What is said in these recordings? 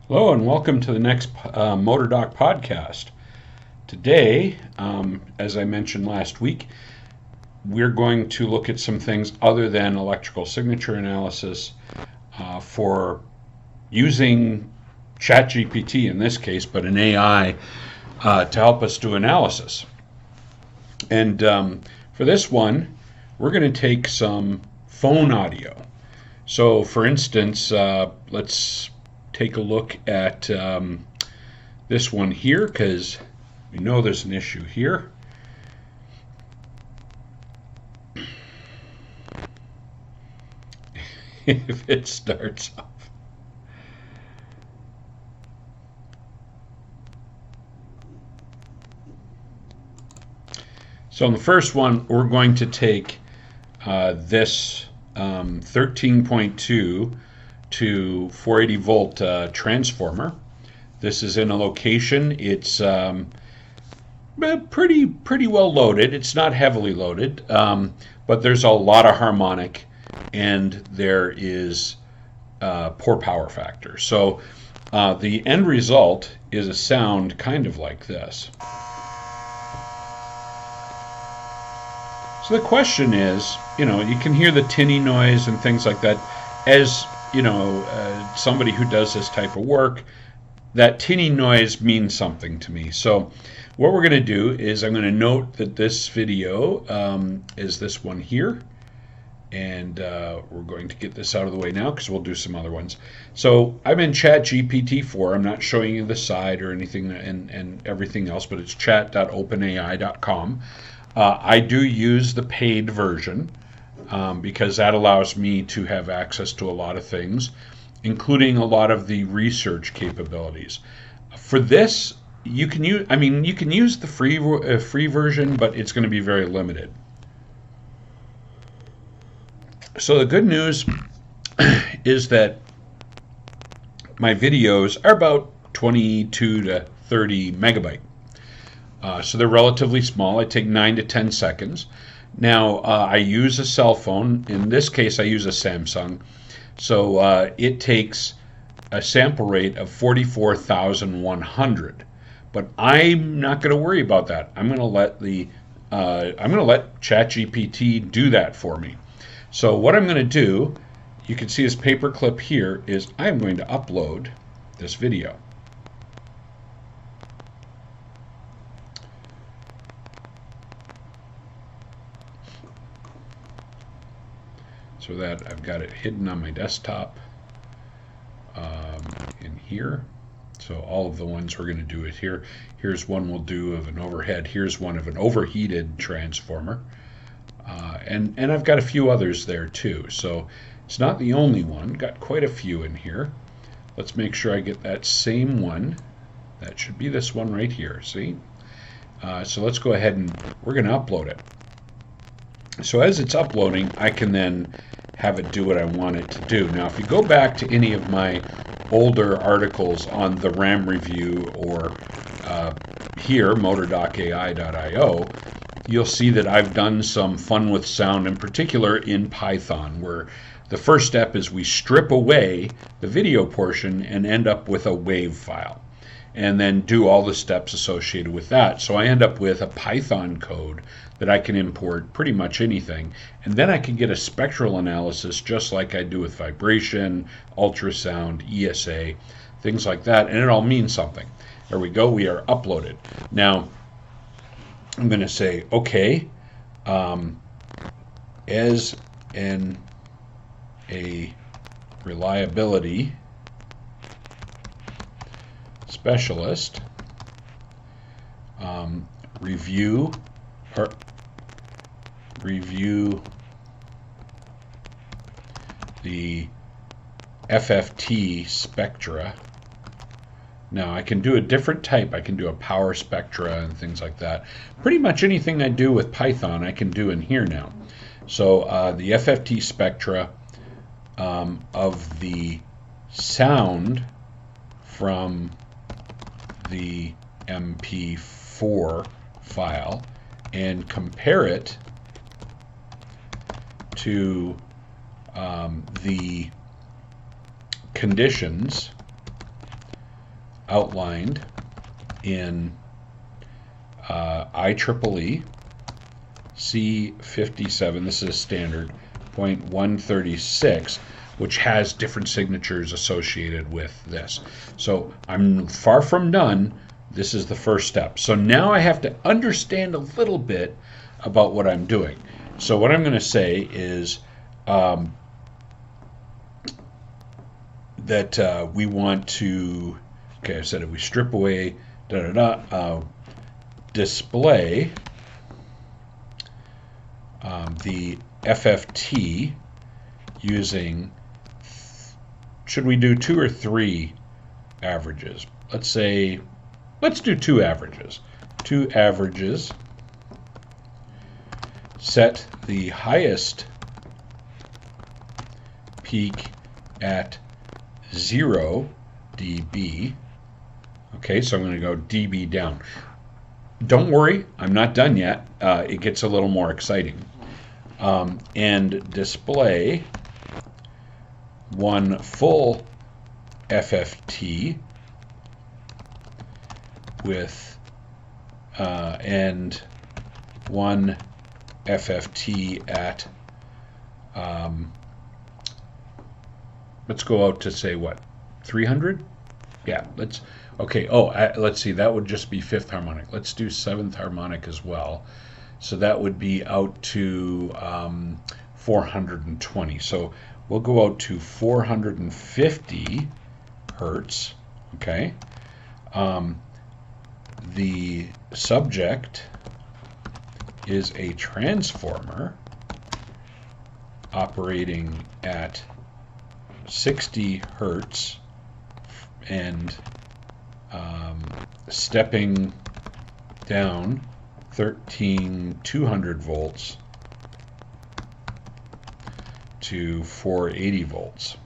Hello and welcome to the next Motor Doc podcast. Today, as I mentioned last week, we're going to look at some things other than electrical signature analysis for using ChatGPT in this case, but an AI to help us do analysis. And for this one, we're going to take some phone audio. So for instance, let's take a look at this one here, because we know there's an issue here. If it starts off. So in the first one, we're going to take this 13.2 to 480 volt transformer. This is in a location. It's pretty well loaded. It's not heavily loaded, but there's a lot of harmonic, and there is poor power factor. So the end result is a sound kind of like this. So the question is, you can hear the tinny noise and things like that. As somebody who does this type of work, that tinny noise means something to me. So what we're going to do is I'm going to note that this video is this one here. And we're going to get this out of the way now because we'll do some other ones. So I'm in ChatGPT 4. I'm not showing you the site or anything and everything else, but it's chat.openai.com. I do use the paid version because that allows me to have access to a lot of things, including a lot of the research capabilities. For this, you can use the free version, but it's going to be very limited. So the good news is that my videos are about 22 to 30 megabyte. So they're relatively small. I take 9 to 10 seconds. Now, I use a cell phone. In this case, I use a Samsung. So it takes a sample rate of 44,100. But I'm not going to worry about that. I'm going to let ChatGPT do that for me. So what I'm going to do, you can see this paperclip here, is I'm going to upload this video. So that I've got it hidden on my desktop in here. So all of the ones we're going to do it here. Here's one we'll do of an overhead. Here's one of an overheated transformer. And I've got a few others there too. So it's not the only one. Got quite a few in here. Let's make sure I get that same one. That should be this one right here. See? So let's go ahead and we're going to upload it. So as it's uploading, I can then have it do what I want it to do. Now, if you go back to any of my older articles on the RAM review or here, motordocai.io, you'll see that I've done some fun with sound, in particular in Python, where the first step is we strip away the video portion and end up with a WAV file, and then do all the steps associated with that. So I end up with a Python code that I can import pretty much anything, and then I can get a spectral analysis just like I do with vibration, ultrasound, ESA, things like that, and it all means something. There we go, we are uploaded. Now, I'm going to say, okay, as a reliability specialist, review the FFT spectra. Now I can do a different type. I can do a power spectra and things like that. Pretty much anything I do with Python I can do in here now. So the FFT spectra of the sound from the MP4 file and compare it to the conditions outlined in IEEE C57. This is a standard, .136, which has different signatures associated with this. So I'm far from done. This is the first step. So now I have to understand a little bit about what I'm doing. So what I'm going to say is that we want to, okay, I said if we strip away, display the FFT using, should we do 2 or 3 averages? Let's say, let's do 2 averages. 2 averages. Set the highest peak at 0 dB. Okay, so I'm going to go dB down. Don't worry, I'm not done yet. It gets a little more exciting. And display one full FFT with and one FFT at let's go out to say what, 300? Yeah, let's, okay, let's see, that would just be 5th harmonic. Let's do 7th harmonic as well. So that would be out to 420. So we'll go out to 450 hertz, okay? The subject is a transformer operating at 60 hertz and stepping down 13,200 volts to 480 volts.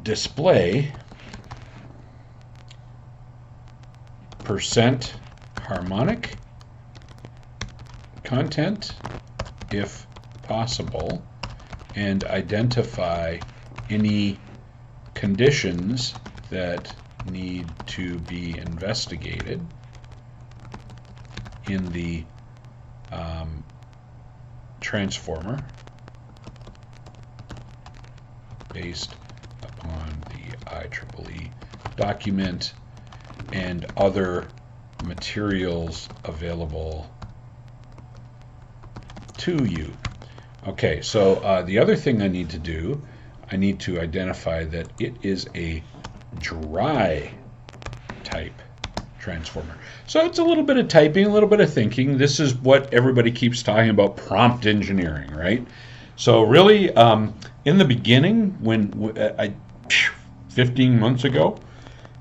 Display percent harmonic content if possible, and identify any conditions that need to be investigated in the transformer based upon the IEEE document and other materials available to you. Okay, so the other thing I need to do, I need to identify that it is a dry type transformer. So it's a little bit of typing, a little bit of thinking. This is what everybody keeps talking about, prompt engineering, right? So really, in the beginning, when 15 months ago,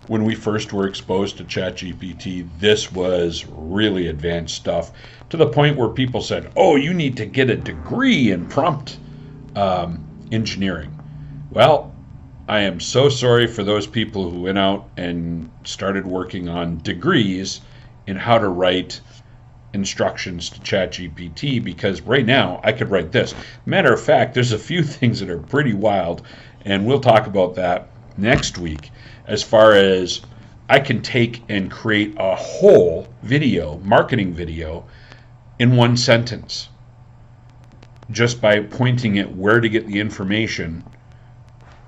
when we first were exposed to ChatGPT, this was really advanced stuff, to the point where people said, oh, you need to get a degree in prompt engineering. Well, I am so sorry for those people who went out and started working on degrees in how to write instructions to ChatGPT, because right now I could write this. Matter of fact, there's a few things that are pretty wild, and we'll talk about that next week, as far as I can take and create a whole video, marketing video, in one sentence, just by pointing at where to get the information,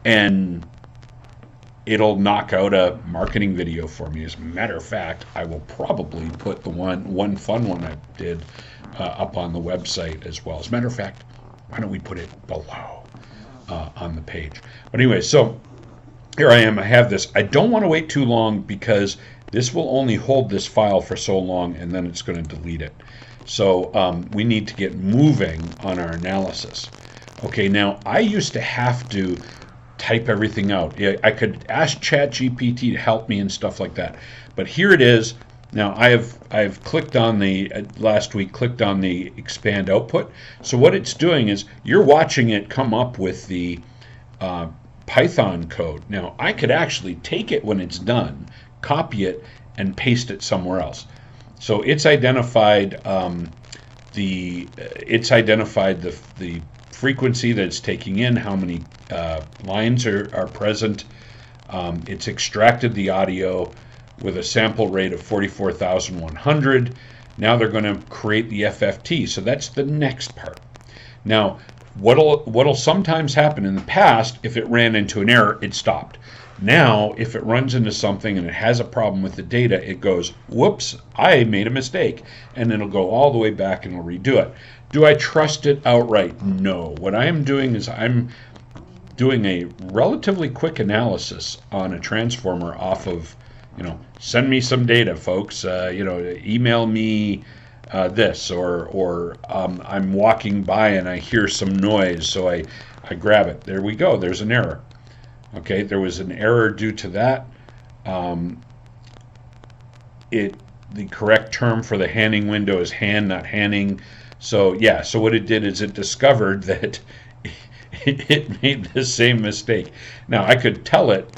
and it'll knock out a marketing video for me. As a matter of fact, I will probably put the one fun one I did up on the website as well. As a matter of fact, why don't we put it below on the page? But anyway, so here I am. I have this. I don't want to wait too long, because this will only hold this file for so long, and then it's going to delete it. So we need to get moving on our analysis. Okay, now I used to have to type everything out. I could ask ChatGPT to help me and stuff like that. But here it is. Now I've clicked on the last week clicked on the expand output. So what it's doing is you're watching it come up with the Python code. Now I could actually take it when it's done, copy it, and paste it somewhere else. So it's identified the frequency that it's taking in, how many lines are present. It's extracted the audio with a sample rate of 44,100. Now they're going to create the FFT. So that's the next part. Now, what'll sometimes happen in the past, if it ran into an error, it stopped. Now, if it runs into something and it has a problem with the data, it goes, whoops, I made a mistake. And then it'll go all the way back and it'll redo it. Do I trust it outright? No. What I am doing is I'm doing a relatively quick analysis on a transformer off of, send me some data, folks. Email me this, or I'm walking by and I hear some noise, so I grab it. There we go. There's an error. Okay, there was an error due to that. The correct term for the handing window is hand, not handing. So yeah, so what it did is it discovered that it made the same mistake. Now I could tell it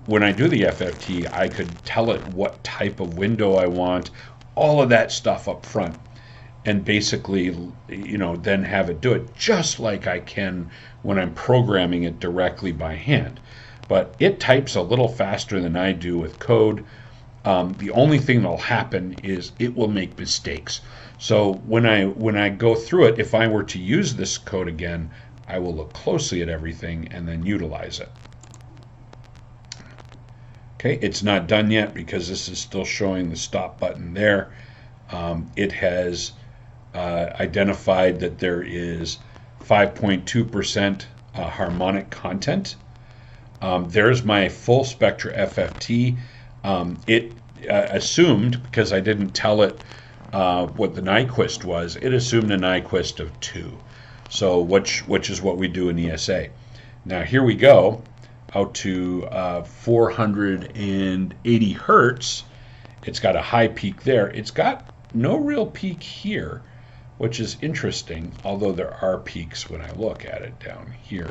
when I do the FFT, I could tell it what type of window I want, all of that stuff up front, and basically, then have it do it just like I can when I'm programming it directly by hand. But it types a little faster than I do with code. The only thing that'll happen is it will make mistakes. So when I go through it, if I were to use this code again, I will look closely at everything and then utilize it. Okay, it's not done yet because this is still showing the stop button there. It has identified that there is 5.2% harmonic content. There's my full spectra FFT. It assumed, because I didn't tell it what the Nyquist was, it assumed a Nyquist of 2. So which is what we do in ESA. Now here we go out to 480 hertz. It's got a high peak there. It's got no real peak here, which is interesting, although there are peaks when I look at it down here.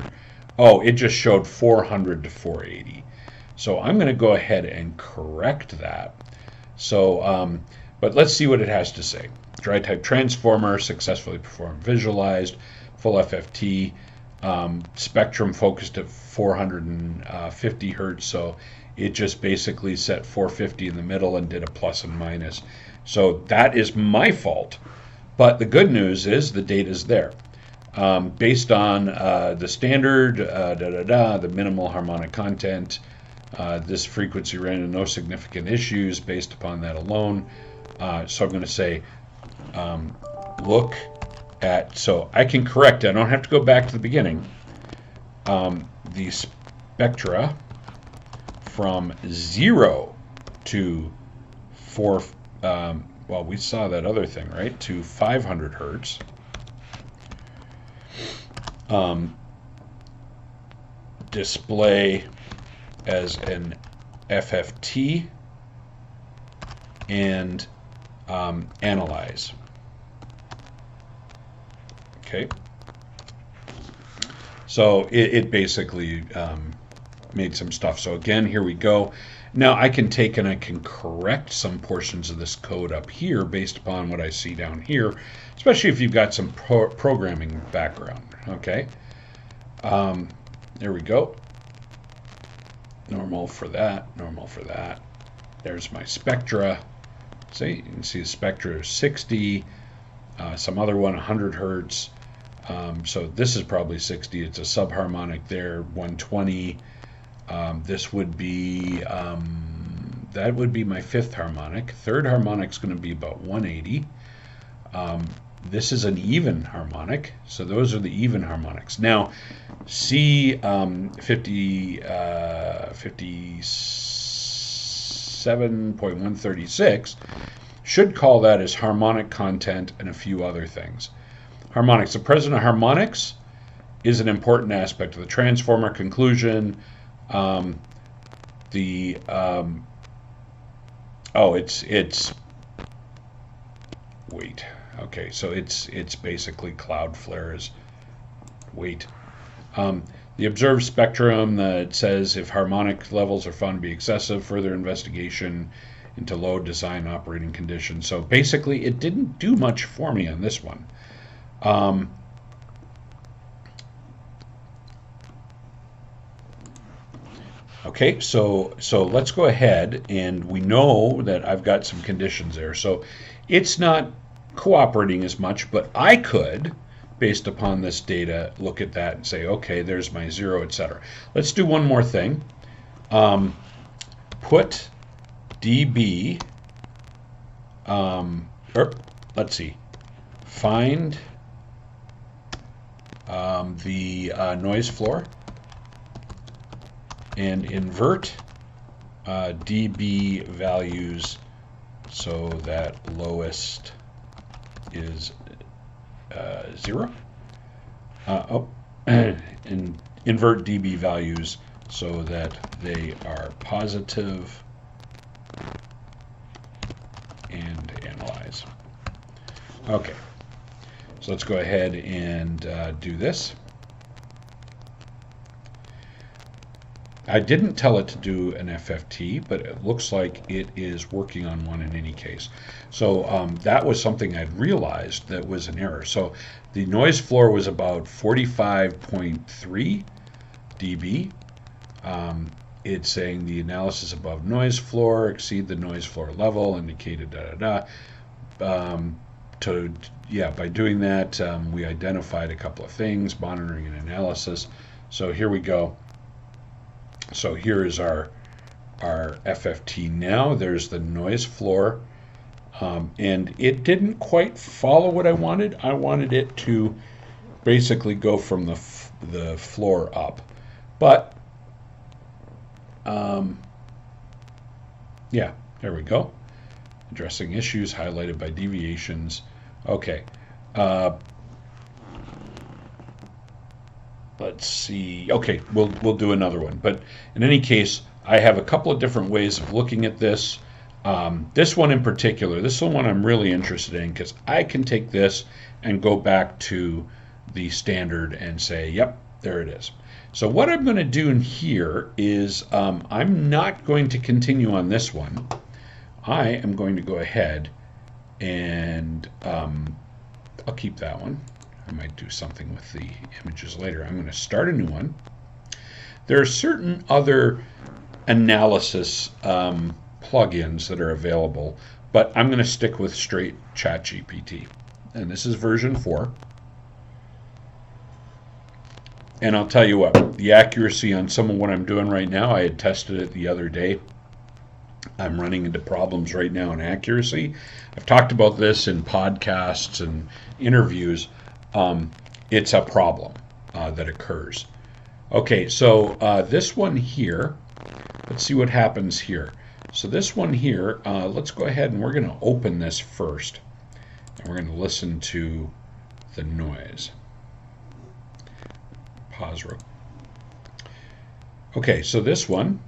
Oh, it just showed 400 to 480. So I'm going to go ahead and correct that. So, but let's see what it has to say. Dry type transformer successfully performed, visualized, full FFT, spectrum focused at 450 hertz. So it just basically set 450 in the middle and did a plus and minus. So that is my fault. But the good news is the data is there. Based on the standard, the minimal harmonic content, this frequency ran into no significant issues based upon that alone. So I'm going to say, look at, so I can correct it. I don't have to go back to the beginning. The spectra from 0 to 4, well, we saw that other thing, right, to 500 hertz. Display as an FFT and analyze. Okay. So it basically made some stuff. So again, here we go. Now I can take and I can correct some portions of this code up here based upon what I see down here, especially if you've got some programming background. Okay. There we go. Normal for that, normal for that. There's my spectra. See, you can see the spectra is 60, some other one 100 hertz. So this is probably 60. It's a subharmonic there, 120. This would be, that would be my fifth harmonic. Third harmonic is going to be about 180. This is an even harmonic, so those are the even harmonics. Now, C 57.136 should call that as harmonic content and a few other things. Harmonics. The presence of harmonics is an important aspect of the transformer conclusion. Wait. Okay, so it's basically Cloudflare's weight. The observed spectrum that says if harmonic levels are found to be excessive, further investigation into load design operating conditions. So basically, it didn't do much for me on this one. Okay, so let's go ahead, and we know that I've got some conditions there. So it's not cooperating as much, but I could, based upon this data, look at that and say, okay, there's my 0, etc. Let's do one more thing. Put dB, let's see, find the noise floor and invert dB values so that lowest is 0. And invert dB values so that they are positive, and analyze. Okay, so let's go ahead and do this. I didn't tell it to do an FFT, but it looks like it is working on one in any case. So that was something I'd realized that was an error. So the noise floor was about 45.3 dB. It's saying the analysis above noise floor exceed the noise floor level indicated by doing that, we identified a couple of things, monitoring and analysis. So here we go. So here is our FFT now. There's the noise floor, and it didn't quite follow what I wanted. I wanted it to basically go from the floor up, but yeah, there we go. Addressing issues highlighted by deviations. Okay. Let's see. Okay, we'll do another one. But in any case, I have a couple of different ways of looking at this. This one in particular, this is the one I'm really interested in because I can take this and go back to the standard and say, yep, there it is. So what I'm going to do in here is I'm not going to continue on this one. I am going to go ahead and I'll keep that one. I might do something with the images later. I'm going to start a new one. There are certain other analysis plugins that are available, but I'm going to stick with straight ChatGPT. And this is version 4. And I'll tell you what, the accuracy on some of what I'm doing right now, I had tested it the other day. I'm running into problems right now in accuracy. I've talked about this in podcasts and interviews. It's a problem that occurs. Okay, so this one here, let's see what happens here. So this one here, let's go ahead and we're going to open this first. And we're going to listen to the noise. Pause. Okay, so this one,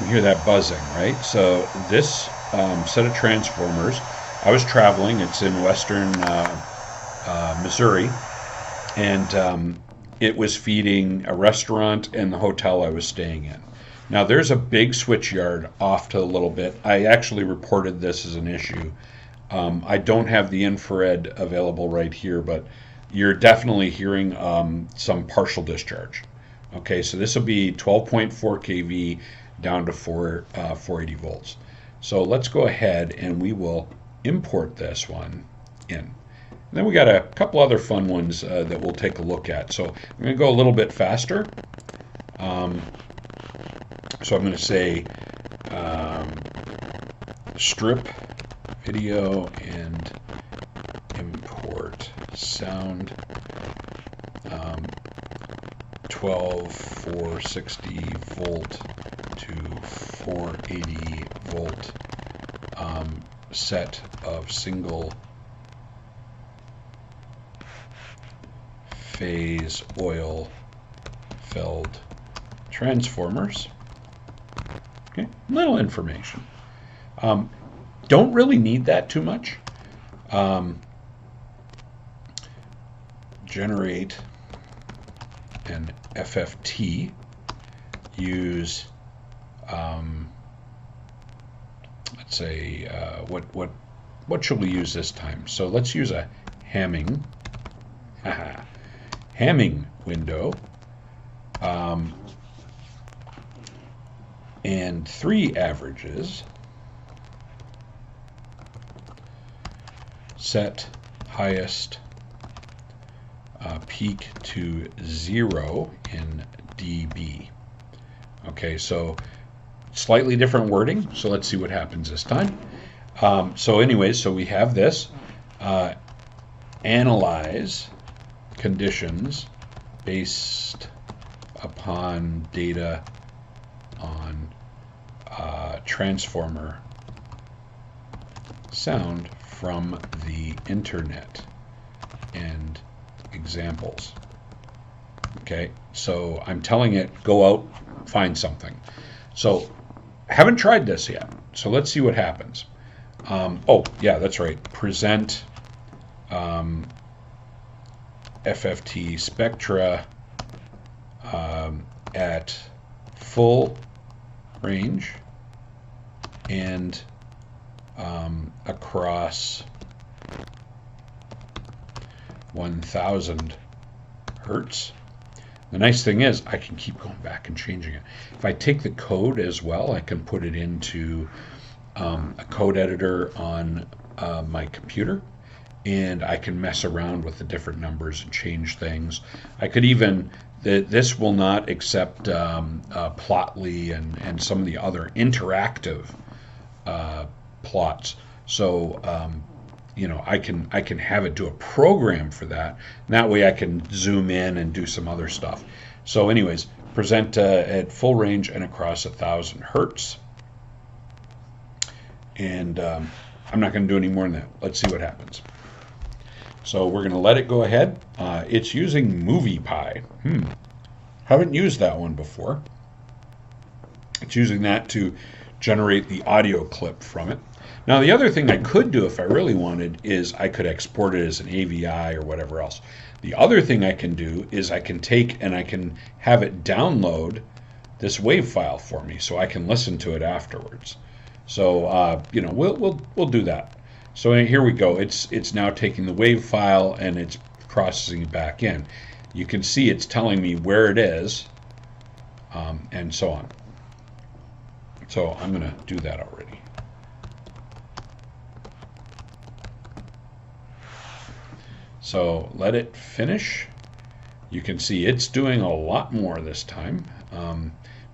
you hear that buzzing, right? So this set of transformers, I was traveling, it's in western Missouri, and it was feeding a restaurant and the hotel I was staying in. Now there's a big switch yard off to a little bit. I actually reported this as an issue. I don't have the infrared available right here, but you're definitely hearing some partial discharge. Okay, so this will be 12.4 kV down to 480 volts. So let's go ahead and we will import this one in. And then we got a couple other fun ones that we'll take a look at. So I'm going to go a little bit faster. So I'm going to say strip video and import sound 460 volt to 480 volt set of single phase oil filled transformers. Okay, little information. Don't really need that too much. Generate an FFT. Use let's say what should we use this time? So let's use a Hamming window. and 3 averages. Set highest peak to 0 in dB. Okay, so slightly different wording, so let's see what happens this time. So anyways, so we have this. Analyze conditions based upon data on transformer sound from the internet and examples. Okay, so I'm telling it, go out, find something. So haven't tried this yet, so let's see what happens. Oh, yeah, that's right. Present FFT spectra at full range and across 1000 hertz. The nice thing is I can keep going back and changing it. If I take the code as well, I can put it into a code editor on my computer, and I can mess around with the different numbers and change things. I could even, this will not accept Plotly and some of the other interactive plots. So I can have it do a program for that. And that way I can zoom in and do some other stuff. So anyways, present at full range and across 1000 hertz. And I'm not going to do any more than that. Let's see what happens. So we're going to let it go ahead. It's using MoviePy. Haven't used that one before. It's using that to generate the audio clip from it. Now, the other thing I could do if I really wanted is I could export it as an AVI or whatever else. The other thing I can do is I can take and I can have it download this WAV file for me so I can listen to it afterwards. So we'll do that. So here we go. It's now taking the WAV file and it's processing it back in. You can see it's telling me where it is, and so on. So I'm going to do that already. So let it finish. You can see it's doing a lot more this time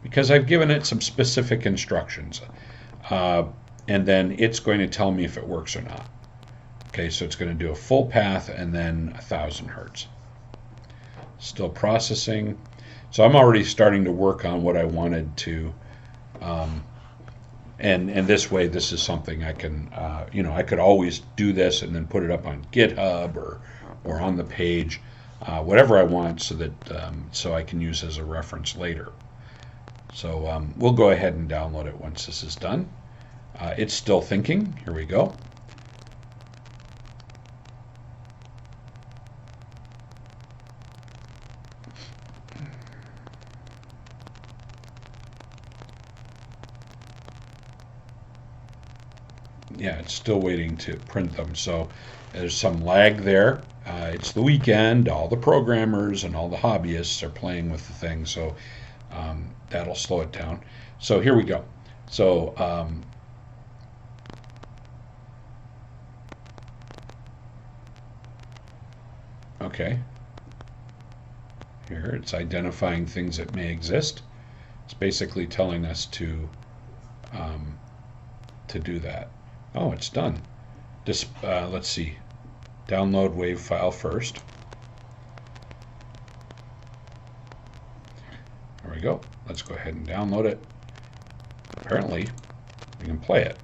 because I've given it some specific instructions. And then it's going to tell me if it works or not. Okay, so it's going to do a full path and then 1000 hertz. Still processing. So I'm already starting to work on what I wanted to, and this way, this is something I can, I could always do this and then put it up on GitHub or on the page, whatever I want, so that so I can use as a reference later. So we'll go ahead and download it once this is done. It's still thinking. Here we go. Yeah, it's still waiting to print them. So there's some lag there. It's the weekend. All the programmers and all the hobbyists are playing with the thing. So that'll slow it down. So here we go. So okay. Here it's identifying things that may exist. It's basically telling us to do that. Oh, it's done. Let's see. Download WAV file first. There we go. Let's go ahead and download it. Apparently, we can play it.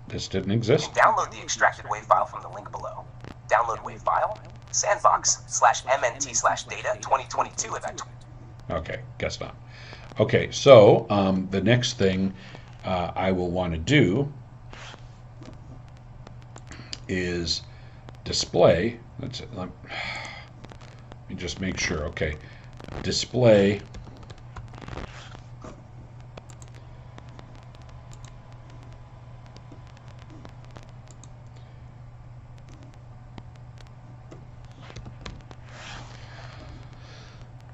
This didn't exist. Download the extracted WAV file from the link below. Download WAV file, sandbox/mnt/data 2022 event. Okay, guess not. Okay, so the next thing I will want to do is display. That's it. Let me just make sure. Okay, display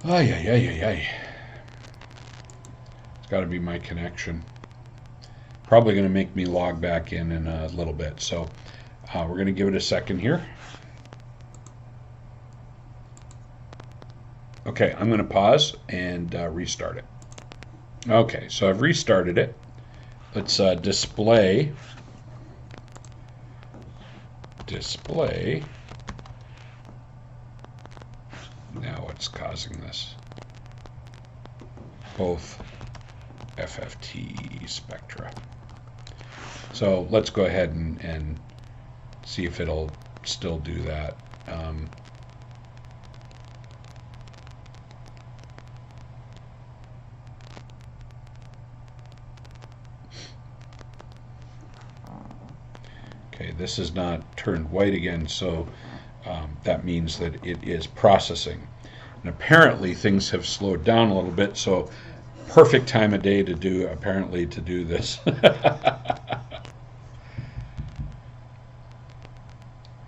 It's got to be my connection. Probably going to make me log back in a little bit. So we're going to give it a second here. Okay, I'm going to pause and restart it. Okay, so I've restarted it. Let's display. Now what's causing this? Both FFT spectra. So let's go ahead and see if it'll still do that. Okay, this is not turned white again, so that means that it is processing. And apparently things have slowed down a little bit, so perfect time of day to do this.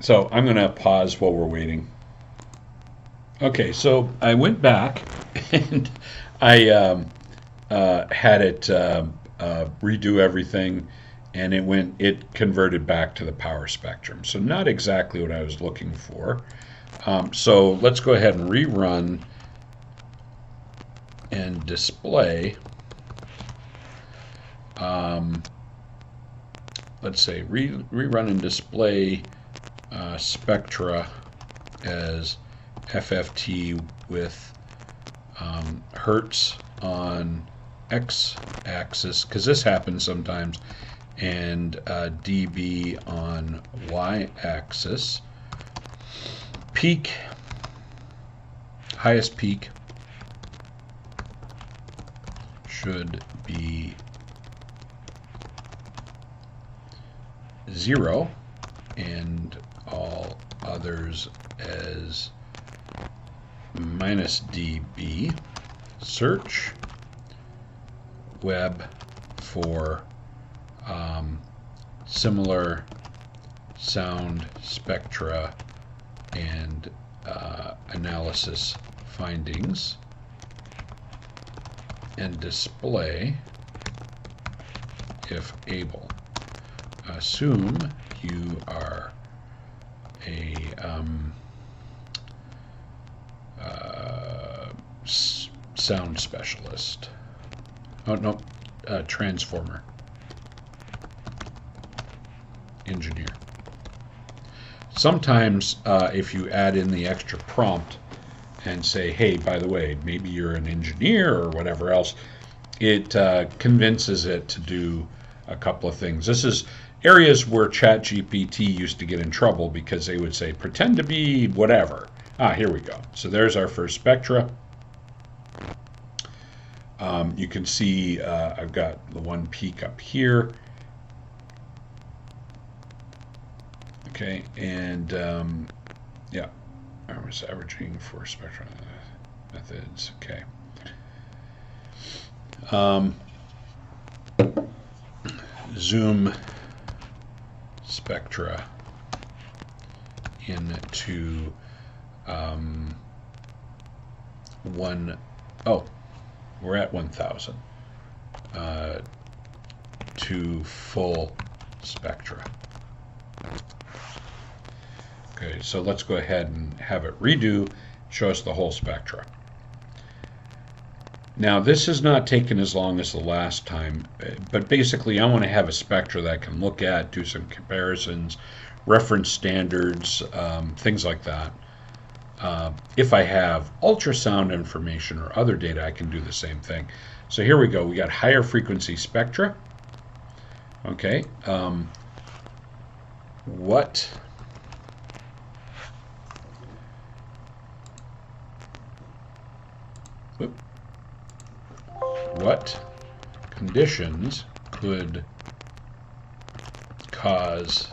So I'm going to pause while we're waiting. Okay, so I went back and I had it redo everything, and it converted back to the power spectrum. So not exactly what I was looking for. So let's go ahead and rerun and display. Let's say rerun and display spectra as FFT with hertz on x-axis, because this happens sometimes, and dB on y-axis. Peak, highest peak should be 0, and all others as minus dB. Search web for similar sound spectra and analysis findings, and display if able. Assume you are a sound specialist. Oh no, transformer engineer. Sometimes if you add in the extra prompt and say, hey, by the way, maybe you're an engineer or whatever else, it convinces it to do a couple of things. This is areas where ChatGPT used to get in trouble because they would say, pretend to be whatever. Here we go. So there's our first spectra. You can see I've got the one peak up here. Okay, and yeah, I was averaging for spectrum methods. Okay. Zoom spectra into we're at 1000 to full spectra. Okay, so let's go ahead and have it redo, show us the whole spectra. Now this is not taken as long as the last time, but basically I want to have a spectra that I can look at, do some comparisons, reference standards, things like that. If I have ultrasound information or other data, I can do the same thing. So here we go. We got higher frequency spectra. Okay. What conditions could cause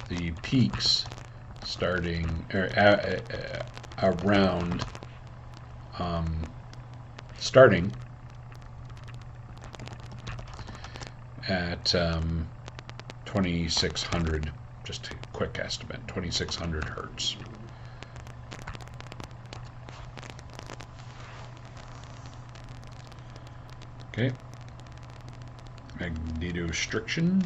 the peaks starting around starting at 2600, just a quick estimate, 2600 hertz. Okay, magnetostriction,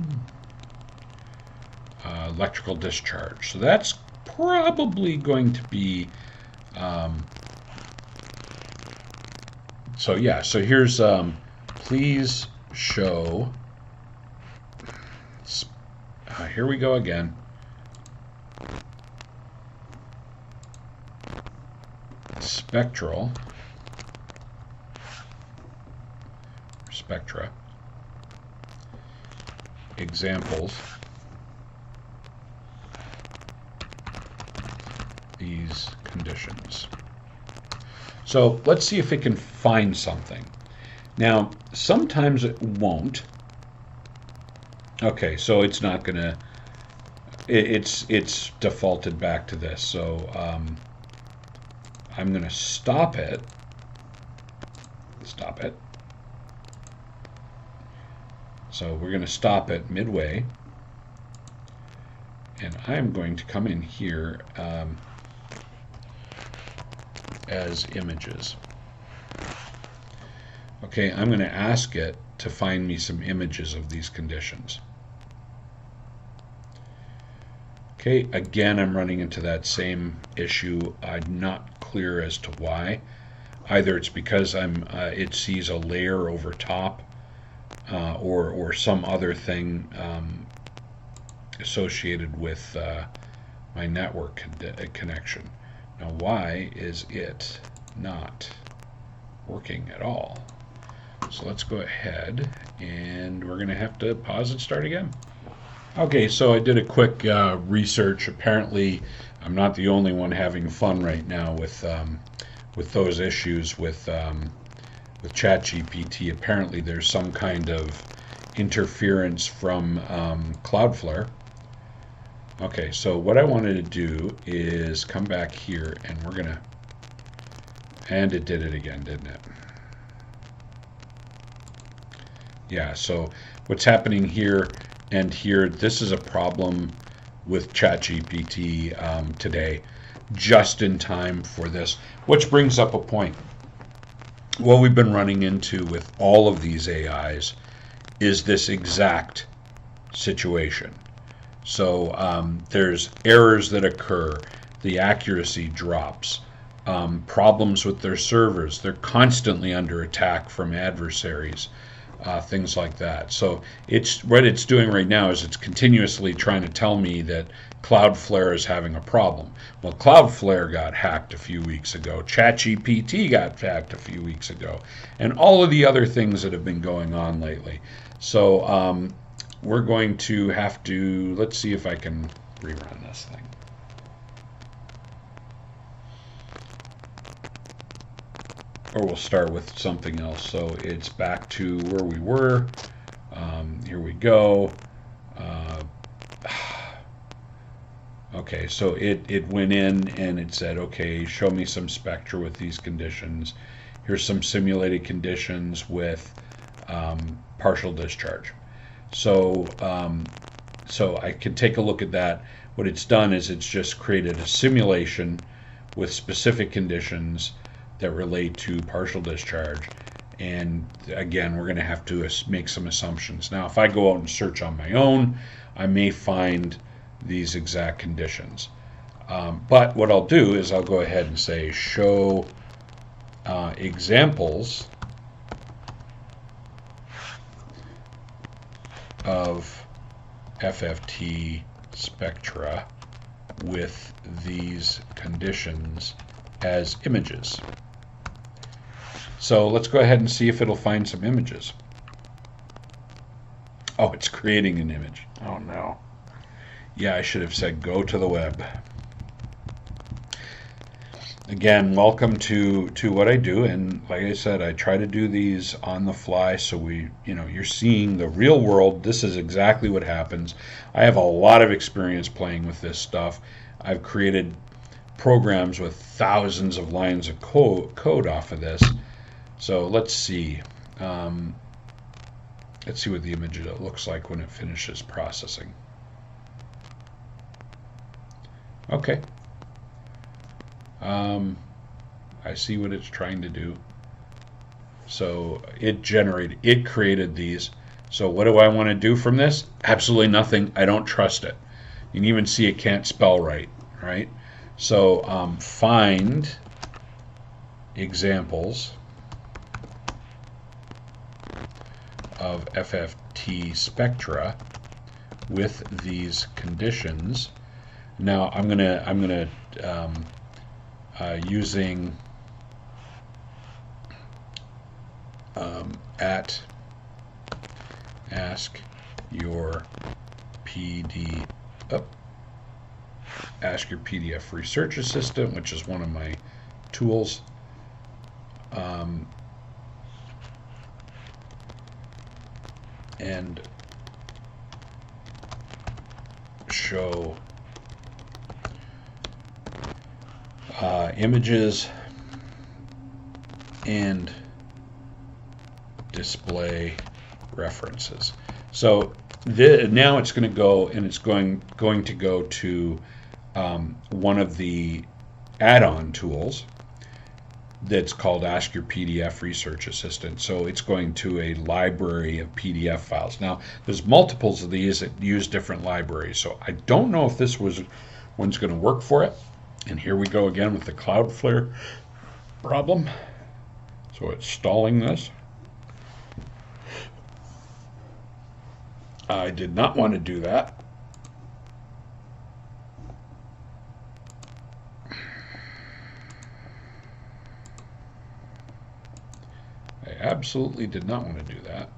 electrical discharge. So that's probably going to be, so yeah, so here's, please show, here we go again. Spectra examples, these conditions. So let's see if it can find something. Now, sometimes it won't. Okay, so it's not gonna, it's defaulted back to this. So I'm gonna stop it. So we're going to stop it midway, and I'm going to come in here as images. Okay, I'm going to ask it to find me some images of these conditions. Okay, again, I'm running into that same issue. I'm not clear as to why. Either it's because it sees a layer over top, or some other thing associated with my network connection. Now, why is it not working at all? So let's go ahead, and we're going to have to pause and start again. Okay, so I did a quick research. Apparently, I'm not the only one having fun right now with those issues with ChatGPT. Apparently there's some kind of interference from Cloudflare. Okay, so what I wanted to do is come back here, and we're gonna, and it did it again, didn't it? Yeah, so what's happening here and here, this is a problem with ChatGPT today, just in time for this, which brings up a point. What we've been running into with all of these AIs is this exact situation. So there's errors that occur, the accuracy drops, problems with their servers, they're constantly under attack from adversaries, things like that. So what it's doing right now is it's continuously trying to tell me that Cloudflare is having a problem. Well, Cloudflare got hacked a few weeks ago. ChatGPT got hacked a few weeks ago. And all of the other things that have been going on lately. So we're going to have to, let's see if I can rerun this thing. Or we'll start with something else. So it's back to where we were. Here we go. Okay, so it went in and it said, okay, show me some spectra with these conditions. Here's some simulated conditions with partial discharge. So I can take a look at that. What it's done is it's just created a simulation with specific conditions that relate to partial discharge. And again, we're going to have to make some assumptions. Now, if I go out and search on my own, I may find these exact conditions. But what I'll do is I'll go ahead and say show examples of FFT spectra with these conditions as images. So let's go ahead and see if it'll find some images. Oh, it's creating an image. Oh no. Yeah, I should have said go to the web. Again, welcome to what I do, and like I said, I try to do these on the fly, so you're seeing the real world. This is exactly what happens. I have a lot of experience playing with this stuff. I've created programs with thousands of lines of code off of this. So let's see. Let's see what the image looks like when it finishes processing. Okay. I see what it's trying to do. So it created these. So what do I want to do from this? Absolutely nothing. I don't trust it. You can even see it can't spell right? So find examples of FFT spectra with these conditions. Now I'm gonna using at ask your PD ask your PDF research assistant, which is one of my tools. And show images and display references. So now it's going to go, and it's going to go to one of the add-on tools that's called Ask Your PDF Research Assistant. So it's going to a library of PDF files. Now, there's multiples of these that use different libraries. So I don't know if this one's going to work for it. And here we go again with the Cloudflare problem. So it's stalling this. I did not want to do that. I absolutely did not want to do that.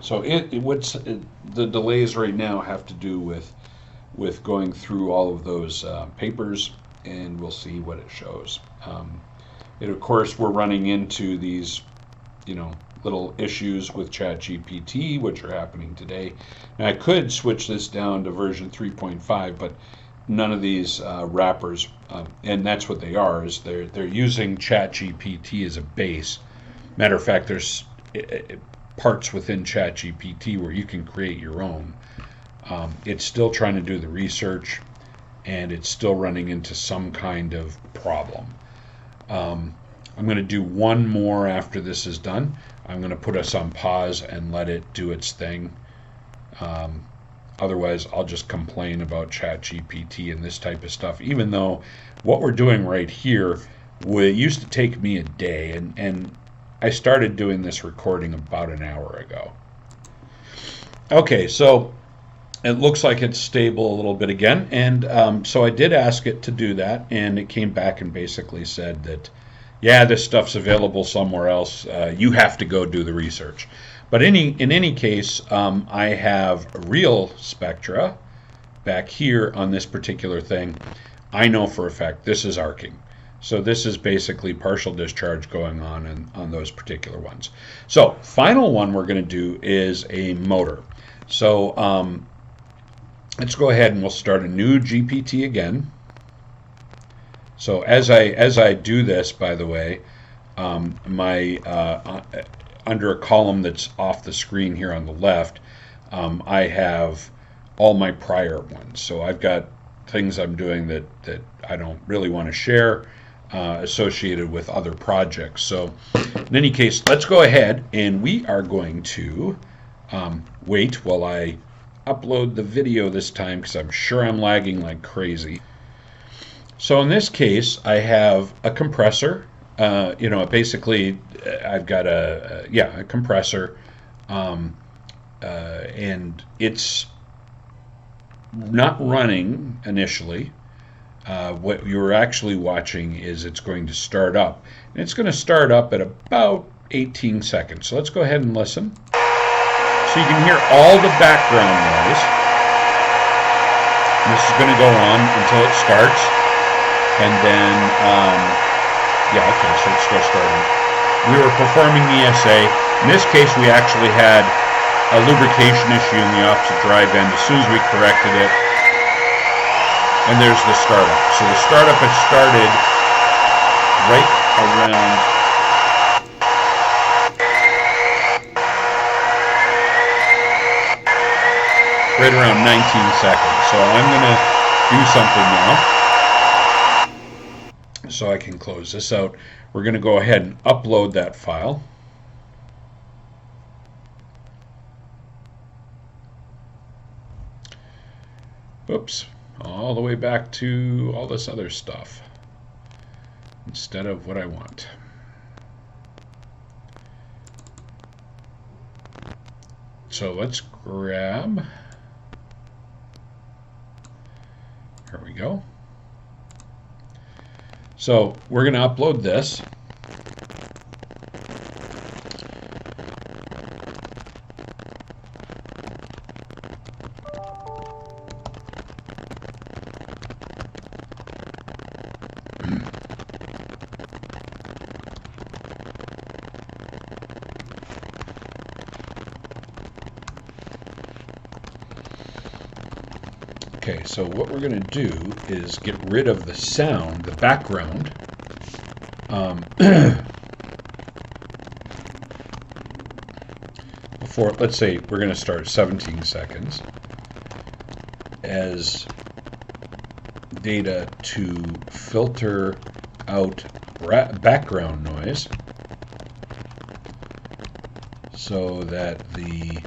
So the delays right now have to do with going through all of those papers, and we'll see what it shows. Of course, we're running into these, little issues with ChatGPT, which are happening today. Now, I could switch this down to version 3.5, but none of these wrappers, and that's what they are, is they're using ChatGPT as a base. Matter of fact, there's parts within ChatGPT where you can create your own. It's still trying to do the research, and it's still running into some kind of problem. I'm going to do one more after this is done. I'm going to put us on pause and let it do its thing. Otherwise, I'll just complain about ChatGPT and this type of stuff, even though what we're doing right here used to take me a day, and I started doing this recording about an hour ago. Okay, so it looks like it's stable a little bit again, and so I did ask it to do that, and it came back and basically said that, yeah, this stuff's available somewhere else. You have to go do the research. But in any case, I have real spectra back here on this particular thing. I know for a fact this is arcing. So this is basically partial discharge going on those particular ones. So final one we're going to do is a motor. So let's go ahead and we'll start a new GPT again. So as I do this, by the way, under a column that's off the screen here on the left, I have all my prior ones. So I've got things I'm doing that I don't really want to share, associated with other projects. So in any case, let's go ahead and we are going to wait while I upload the video this time, because I'm sure I'm lagging like crazy. So in this case, I have a compressor. Basically, I've got a compressor, and it's not running initially. What you're actually watching is it's going to start up. And it's going to start up at about 18 seconds. So let's go ahead and listen. So you can hear all the background noise. And this is going to go on until it starts. And then, so it's still starting. We were performing ESA. In this case, we actually had a lubrication issue in the opposite drive end. As soon as we corrected it, and there's the startup. So the startup has started right around 19 seconds. So I'm going to do something now. So I can close this out. We're going to go ahead and upload that file. Whoops, all the way back to all this other stuff instead of what I want. So let's grab, here we go. So we're going to upload this. Okay, so what we're going to do is get rid of the sound, the background. Before, let's say we're going to start 17 seconds as data to filter out background noise so that the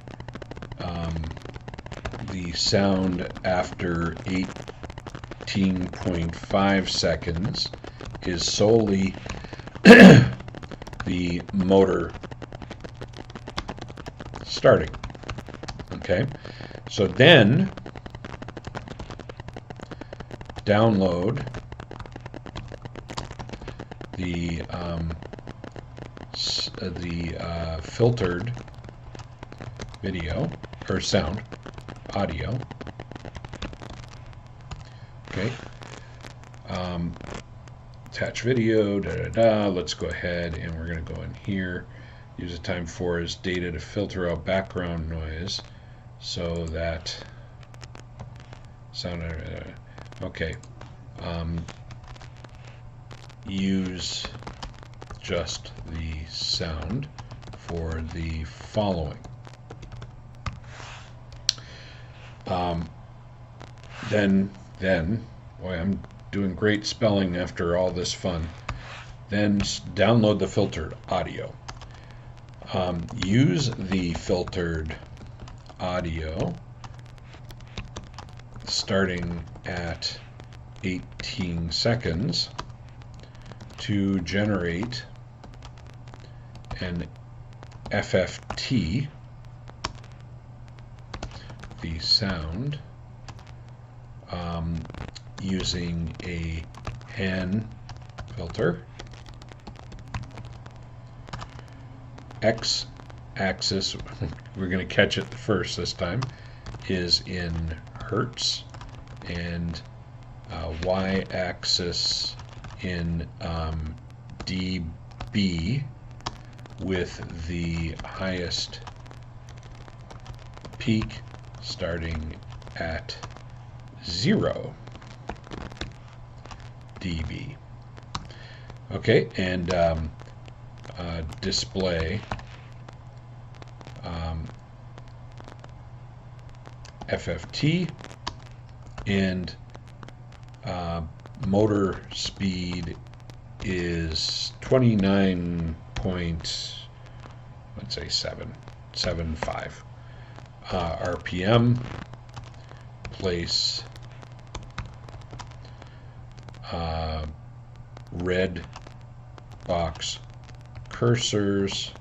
sound after 18.5 seconds is solely the motor starting. Okay, so then download the filtered video or sound audio. Okay. Attach video, Let's go ahead and we're going to go in here. Use the time for is data to filter out background noise so that sound. Okay. Use just the sound for the following. Then, boy, I'm doing great spelling after all this fun. Then download the filtered audio. Use the filtered audio starting at 18 seconds to generate an FFT, the sound, using a hand filter. X-axis, we're going to catch it first this time, is in hertz, and Y-axis in dB, with the highest peak starting at 0 dB. Okay, and display FFT, and motor speed is 29.75 RPM. Place red box cursors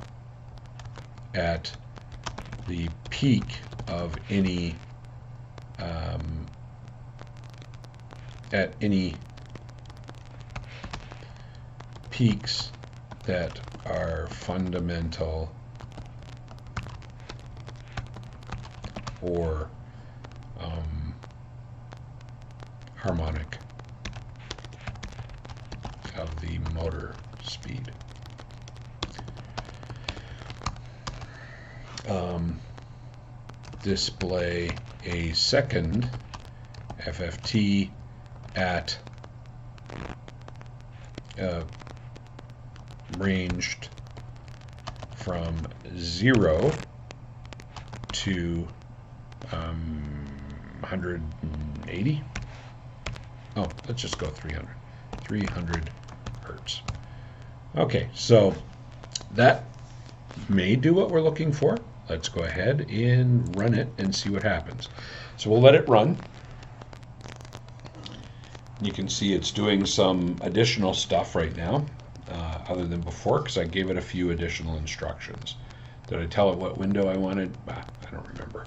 at the peak of any peaks that are fundamental or harmonic of the motor speed. Display a second FFT at ranged from 0 to 180. Oh, let's just go 300 hertz. Okay, so that may do what we're looking for. Let's go ahead and run it and see what happens. So we'll let it run. You can see it's doing some additional stuff right now, other than before, because I gave it a few additional instructions. Did I tell it what window I wanted? I don't remember.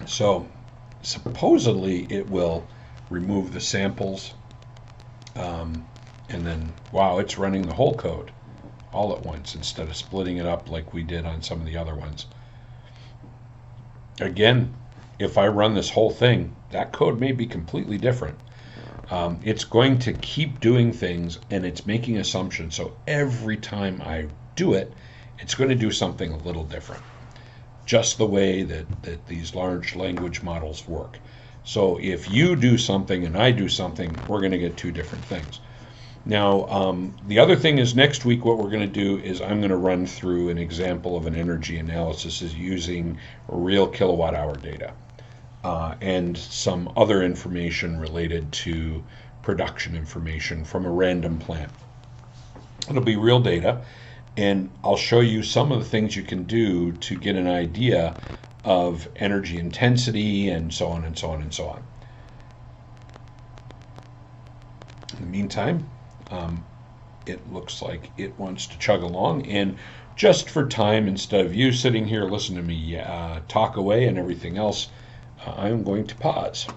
So supposedly it will remove the samples, and then, wow, it's running the whole code all at once instead of splitting it up like we did on some of the other ones. Again, if I run this whole thing, that code may be completely different. It's going to keep doing things, and it's making assumptions. So every time I do it, it's going to do something a little different. Just the way that these large language models work. So if you do something and I do something, we're going to get two different things. Now, the other thing is next week what we're going to do is I'm going to run through an example of an energy analysis is using real kilowatt hour data and some other information related to production information from a random plant. It'll be real data, and I'll show you some of the things you can do to get an idea of energy intensity and so on and so on and so on. In the meantime, it looks like it wants to chug along, and just for time, instead of you sitting here listening to me talk away and everything else, I'm going to pause.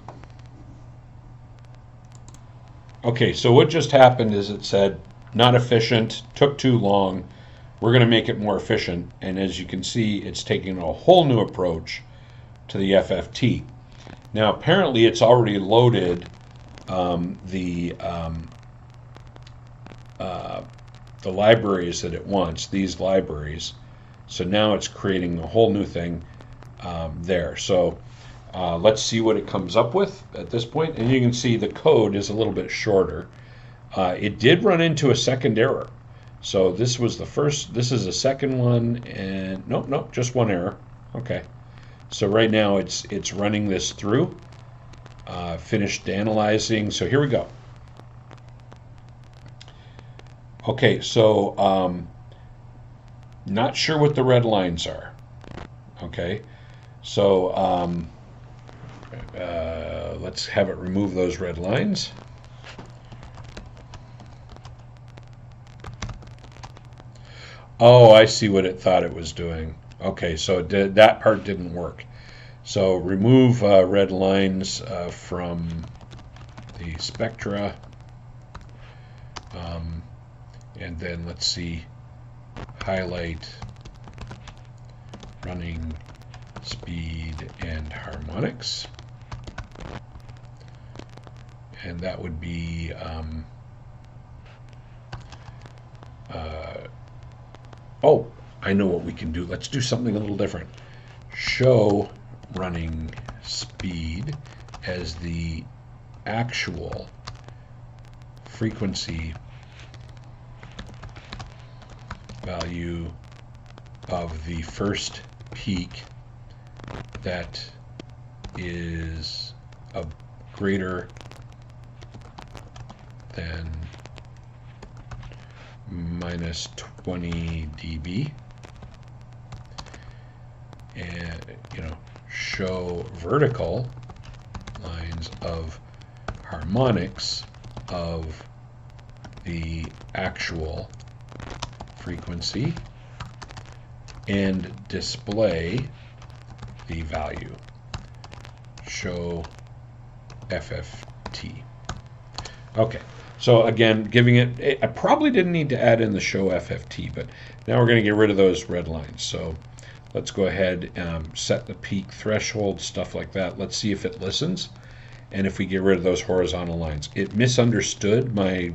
Okay, so what just happened is it said not efficient, took too long, we're going to make it more efficient, and as you can see, it's taking a whole new approach to the FFT. Now apparently it's already loaded the libraries that it wants, these libraries. So now it's creating a whole new thing there. So let's see what it comes up with at this point. And you can see the code is a little bit shorter. It did run into a second error. So this was the first, this is the second one, and nope, just one error. Okay. So right now it's running this through. Finished analyzing. So here we go. Okay, so not sure what the red lines are. Okay, so let's have it remove those red lines. Oh, I see what it thought it was doing. Okay, so that part didn't work. So remove red lines from the spectra. And then let's see, highlight running speed and harmonics. And that would be oh, I know what we can do. Let's do something a little different. Show running speed as the actual frequency value of the first peak that is a greater than minus 20 dB, and show vertical lines of harmonics of the actual frequency and display the value. Show FFT. Okay, so again, giving it, I probably didn't need to add in the show FFT, but now we're going to get rid of those red lines. So let's go ahead and set the peak threshold, stuff like that. Let's see if it listens. And if we get rid of those horizontal lines. It misunderstood my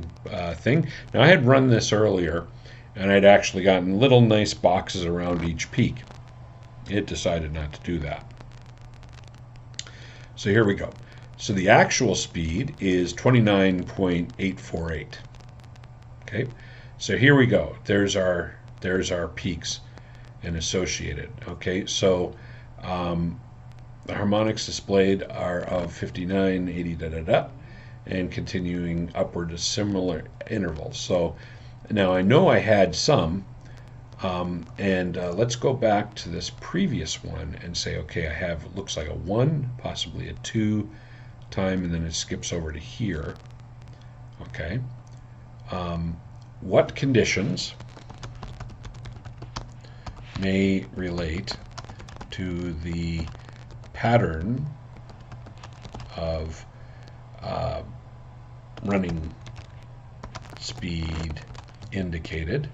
thing. Now I had run this earlier, and I'd actually gotten little nice boxes around each peak. It decided not to do that. So here we go. So the actual speed is 29.848. Okay, so here we go. There's our peaks and associated. Okay, so the harmonics displayed are of 59, 80, and continuing upward to similar intervals. So now I know I had some Let's go back to this previous one and say, okay, I have, it looks like a 1, possibly a 2 time, and then it skips over to here. Okay. What conditions may relate to the pattern of running speed indicated,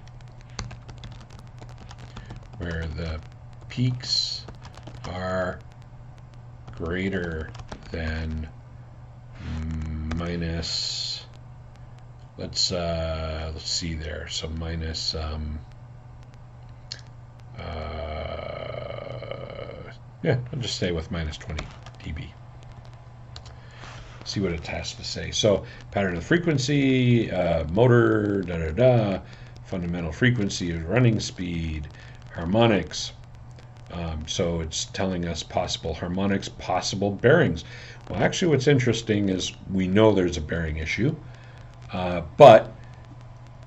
where the peaks are greater than minus, let's see there, so minus yeah, I'll just stay with minus 20 dB. See what it has to say. So pattern of frequency, motor, fundamental frequency of running speed, harmonics. So it's telling us possible harmonics, possible bearings. Well, actually what's interesting is we know there's a bearing issue, but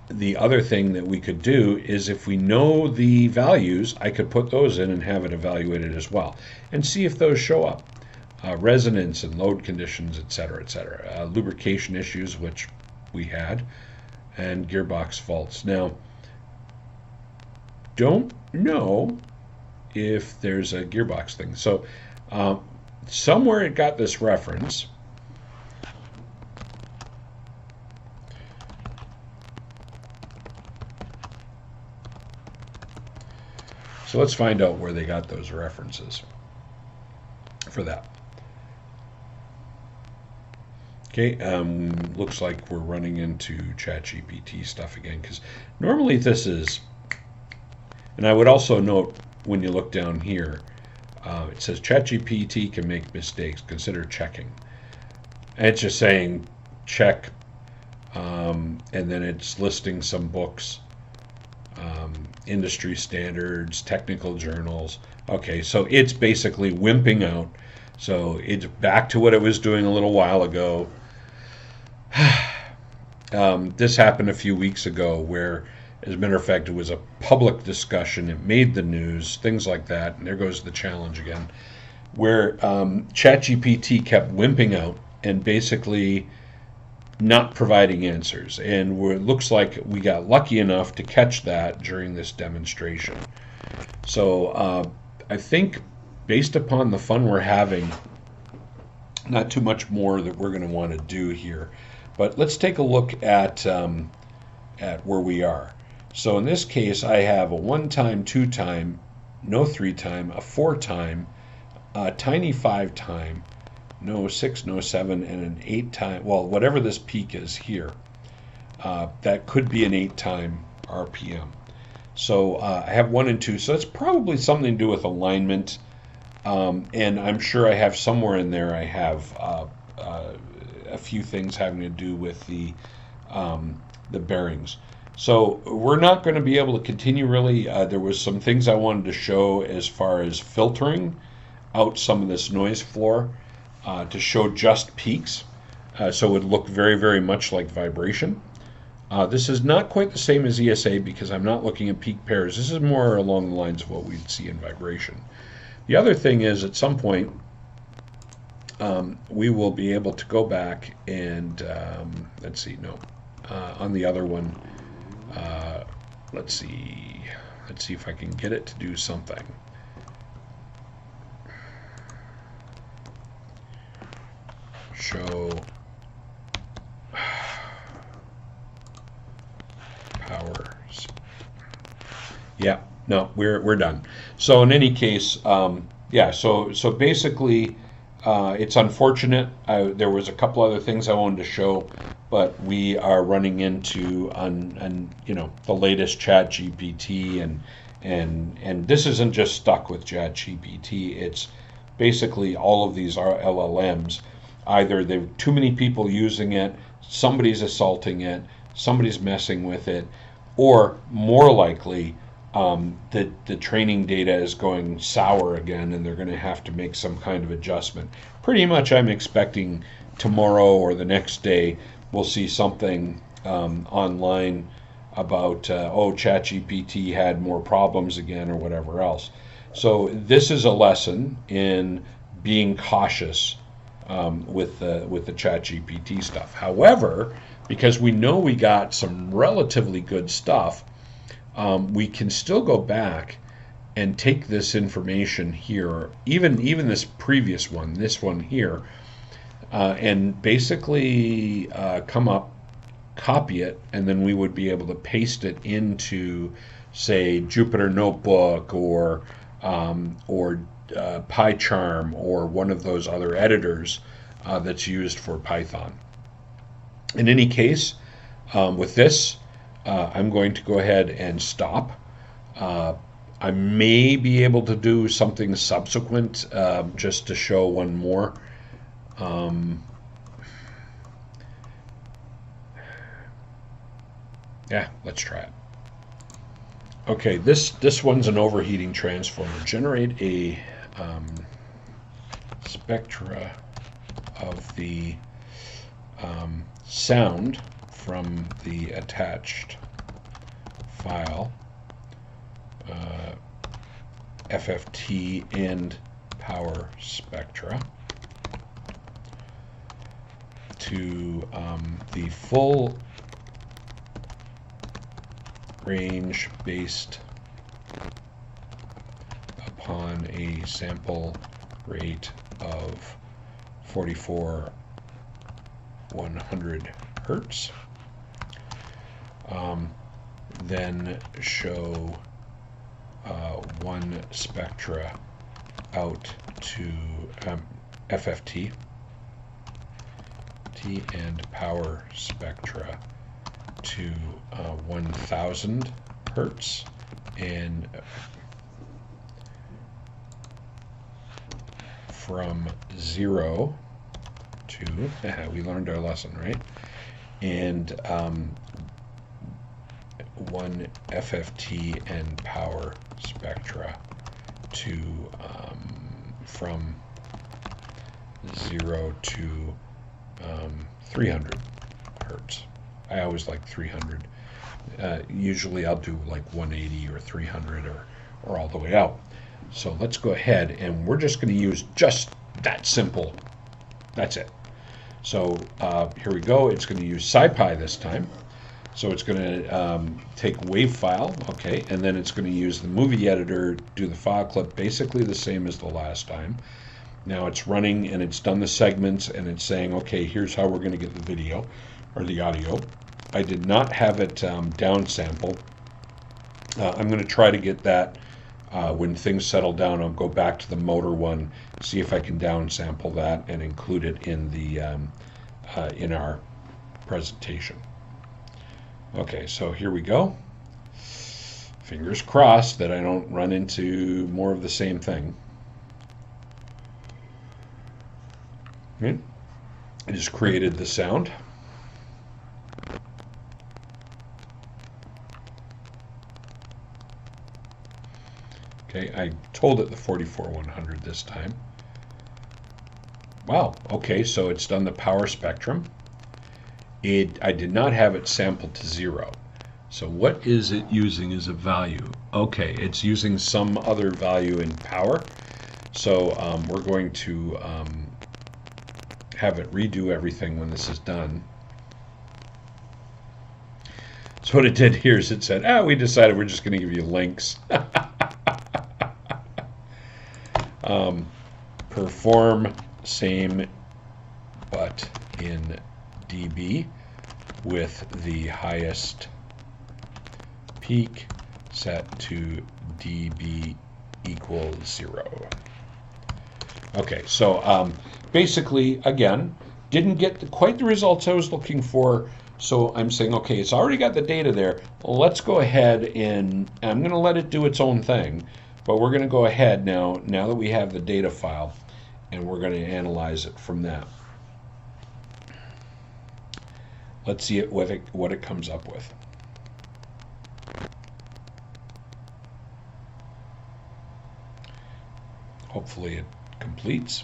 the other thing that we could do is, if we know the values, I could put those in and have it evaluated as well and see if those show up. Resonance and load conditions, etc., etc. Lubrication issues, which we had, and gearbox faults. Now, don't know if there's a gearbox thing. So somewhere it got this reference. So let's find out where they got those references for that. Okay, looks like we're running into ChatGPT stuff again, because normally this is, and I would also note when you look down here, it says ChatGPT can make mistakes, consider checking. And it's just saying check, and then it's listing some books, industry standards, technical journals. Okay, so it's basically wimping out. So it's back to what it was doing a little while ago. This happened a few weeks ago where, as a matter of fact, it was a public discussion. It made the news, things like that. And there goes the challenge again, where ChatGPT kept wimping out and basically not providing answers. And it looks like we got lucky enough to catch that during this demonstration. So I think, based upon the fun we're having, not too much more that we're going to want to do here. But let's take a look at where we are. So in this case, I have a 1 time, 2 time, no 3 time, a 4 time, a tiny 5 time, no 6, no 7, and an 8 time. Well, whatever this peak is here, that could be an 8 time RPM. So I have 1 and 2. So it's probably something to do with alignment. And I'm sure I have somewhere in there, I have a few things having to do with the bearings. So we're not going to be able to continue really. There was some things I wanted to show as far as filtering out some of this noise floor to show just peaks. So it would look very, very much like vibration. This is not quite the same as ESA because I'm not looking at peak pairs. This is more along the lines of what we'd see in vibration. The other thing is, at some point, we will be able to go back and, let's see, no, on the other one, let's see if I can get it to do something. Show powers. Yeah. No, we're done. So in any case, yeah. So basically, it's unfortunate. There was a couple other things I wanted to show, but we are running into the latest ChatGPT, and this isn't just stuck with ChatGPT. It's basically all of these are LLMs. Either there are too many people using it, somebody's assaulting it, somebody's messing with it, or more likely, the training data is going sour again, and they're going to have to make some kind of adjustment. Pretty much, I'm expecting tomorrow or the next day we'll see something online about ChatGPT had more problems again or whatever else. So this is a lesson in being cautious with the ChatGPT stuff. However, because we know we got some relatively good stuff, we can still go back and take this information here, even this previous one, this one here, and basically come up, copy it, and then we would be able to paste it into, say, Jupyter Notebook or PyCharm or one of those other editors that's used for Python. In any case, with this, I'm going to go ahead and stop. I may be able to do something subsequent just to show one more. Yeah, let's try it. Okay, this one's an overheating transformer. Generate a spectra of the sound from the attached file, FFT and power spectra, to the full range based upon a sample rate of 44,100 hertz. Then show one spectra out to FFT and power spectra to 1000 hertz, and from 0 to, we learned our lesson, right? And one FFT and power spectra to from 0 to 300 hertz. I always like 300. Usually I'll do like 180 or 300 or all the way out. So let's go ahead, and we're just going to use just that simple. That's it. So here we go. It's going to use SciPy this time. So it's going to take wave file, okay, and then it's going to use the movie editor, do the file clip, basically the same as the last time. Now it's running and it's done the segments, and it's saying, okay, here's how we're going to get the video or the audio. I did not have it downsample. I'm going to try to get that when things settle down. I'll go back to the motor one, see if I can downsample that and include it in the in our presentation. Okay, so here we go. Fingers crossed that I don't run into more of the same thing. Okay. I just created the sound. Okay, I told it the 44,100 this time. Wow, okay, so it's done the power spectrum. I did not have it sampled to 0. So what is it using as a value? Okay, it's using some other value in power. So we're going to have it redo everything when this is done. So what it did here is it said, we decided we're just going to give you links. Perform same but in dB with the highest peak set to dB equals 0. Okay, so basically, again, didn't get quite the results I was looking for. So I'm saying, okay, it's already got the data there. Let's go ahead and I'm going to let it do its own thing. But we're going to go ahead now that we have the data file, and we're going to analyze it from that. Let's see what it comes up with. Hopefully it completes.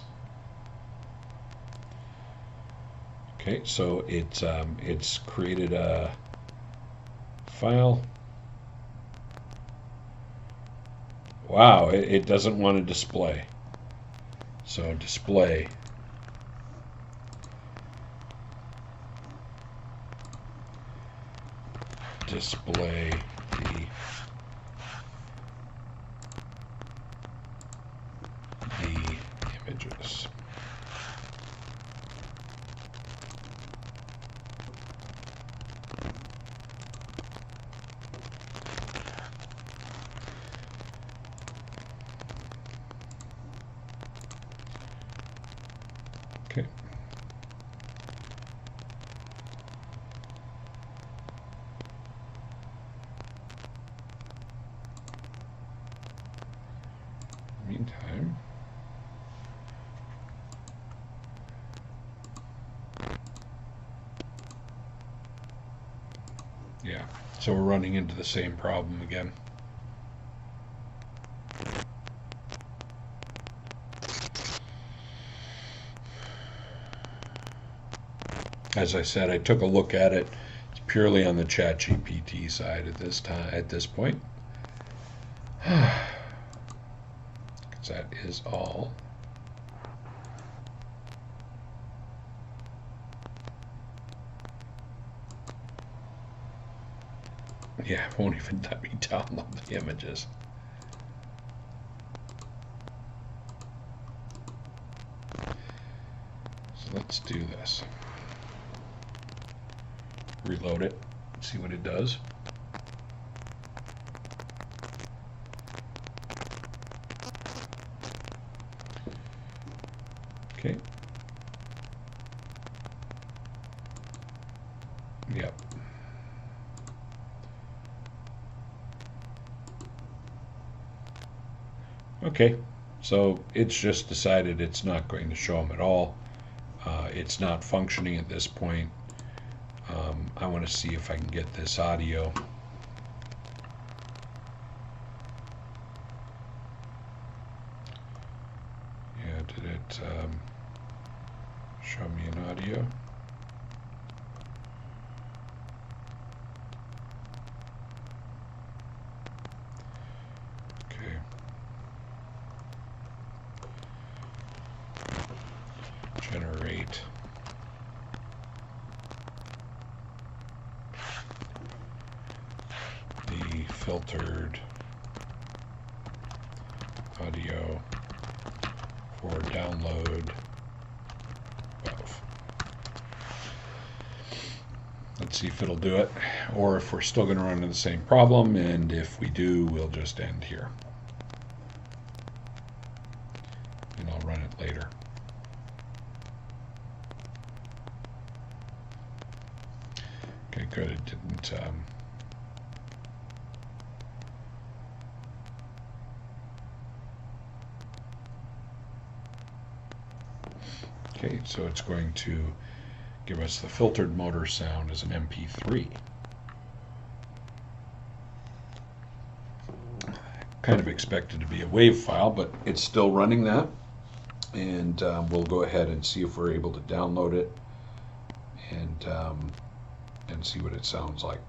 Okay, so it's created a file. Wow, it doesn't want to display. So display. Display the images. Okay. Meantime, yeah, so we're running into the same problem again. As I said, I took a look at it. It's purely on the ChatGPT side at this time. At this point, because that is all. Yeah, it won't even let me download the images. So let's do this. Reload it, see what it does. Okay. Yep. Okay, so it's just decided it's not going to show them at all. It's not functioning at this point. I want to see if I can get this audio. Yeah, did it show me an audio? Okay. Generate. The filtered audio for download above. Let's see if it'll do it, or if we're still going to run into the same problem, and if we do, we'll just end here. And I'll run it later. Okay, good, it didn't... Okay, so it's going to give us the filtered motor sound as an MP3. Kind of expected to be a WAV file, but it's still running that. And we'll go ahead and see if we're able to download it and see what it sounds like.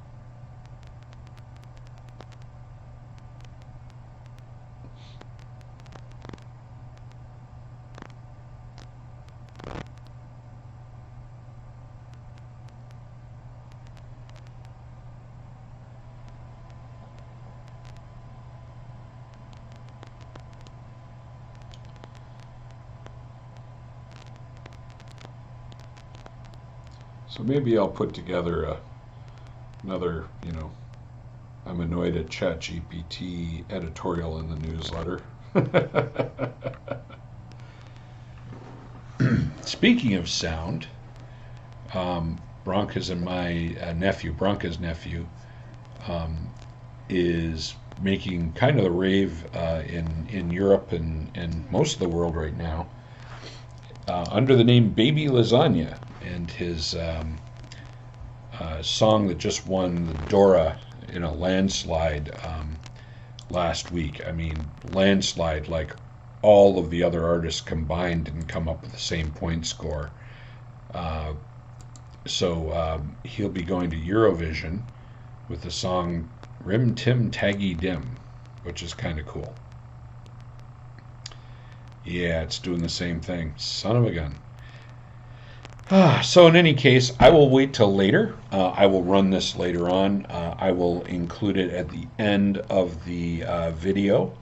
So maybe I'll put together another, I'm annoyed at ChatGPT editorial in the newsletter. Speaking of sound, Bronca's and my nephew, Bronca's nephew, is making kind of the rave in Europe and most of the world right now under the name Baby Lasagna, and his song that just won the Dora in a landslide last week. I mean, landslide, like all of the other artists combined didn't come up with the same point score. So he'll be going to Eurovision with the song Rim Tim Taggy Dim, which is kind of cool. Yeah, it's doing the same thing. Son of a gun. So in any case, I will wait till later. I will run this later on. I will include it at the end of the video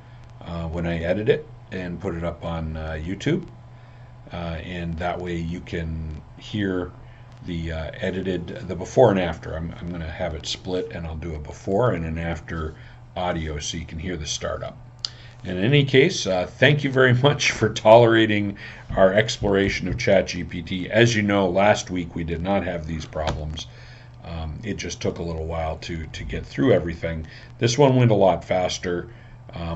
when I edit it and put it up on YouTube. And that way you can hear the the before and after. I'm going to have it split, and I'll do a before and an after audio so you can hear the startup. In any case, thank you very much for tolerating our exploration of ChatGPT. As you know, last week we did not have these problems. It just took a little while to get through everything. This one went a lot faster.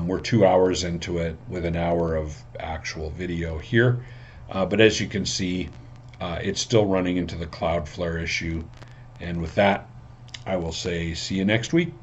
We're 2 hours into it with an hour of actual video here. But as you can see, it's still running into the Cloudflare issue. And with that, I will say see you next week.